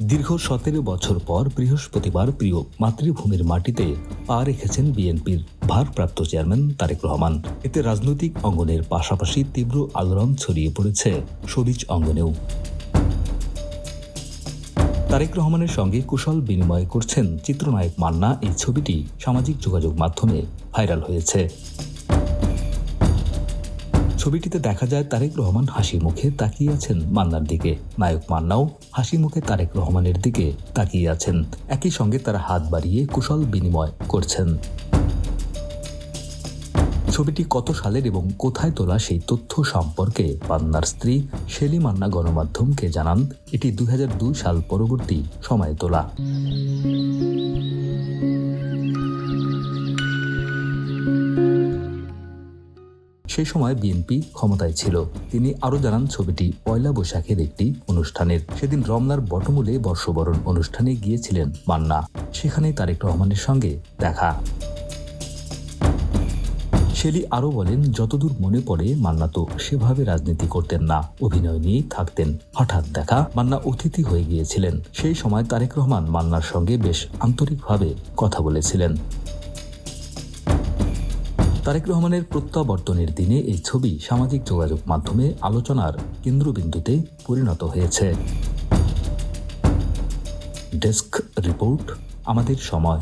দীর্ঘ 17 বছর পর বৃহস্পতিবার প্রিয় মাতৃভূমির মাটিতে পা রেখেছেন বিএনপির ভারপ্রাপ্ত চেয়ারম্যান তারেক রহমান। এতে রাজনৈতিক অঙ্গনের পাশাপাশি তীব্র আলোড়ন ছড়িয়ে পড়েছে শোবিজ অঙ্গনেও। তারেক রহমানের সঙ্গে কুশল বিনিময় করছেন চিত্রনায়ক মান্না। এই ছবিটি সামাজিক যোগাযোগ মাধ্যমে ভাইরাল হয়েছে। ছবিটিতে দেখা যায় তারেক রহমান হাসি মুখে তাকিয়ে আছেন মান্নার দিকে। নায়ক মান্নাও হাসি মুখে তারেক রহমানের দিকে তাকিয়ে আছেন। একই সঙ্গে তারা হাত বাড়িয়ে কুশল বিনিময় করছেন। ছবিটি কত সালের এবং কোথায় তোলা সেই তথ্য সম্পর্কে মান্নার স্ত্রী শেলি মান্না গণমাধ্যমকে জানান, এটি 2002 সাল পরবর্তী সময়ে তোলা। সেই সময় বিএনপি ক্ষমতায় ছিল। তিনি আরও জানান, ছবিটি পয়লা বৈশাখের একটি অনুষ্ঠানের। সেদিন রমনার বটমূলে বর্ষবরণ অনুষ্ঠানে গিয়েছিলেন মান্না। সেখানেই তারেক রহমানের সঙ্গে দেখা। শেলি আরও বলেন, যতদূর মনে পড়ে মান্না তো সেভাবে রাজনীতি করতেন না, অভিনয় নিয়েই থাকতেন। হঠাৎ দেখা, মান্না অতিথি হয়ে গিয়েছিলেন। সেই সময় তারেক রহমান মান্নার সঙ্গে বেশ আন্তরিকভাবে কথা বলেছিলেন। তারেক রহমানের প্রত্যাবর্তনের দিনে এই ছবি সামাজিক যোগাযোগ মাধ্যমে আলোচনার কেন্দ্রবিন্দুতে পরিণত হয়েছে। ডেস্ক রিপোর্ট, আমাদের সময়।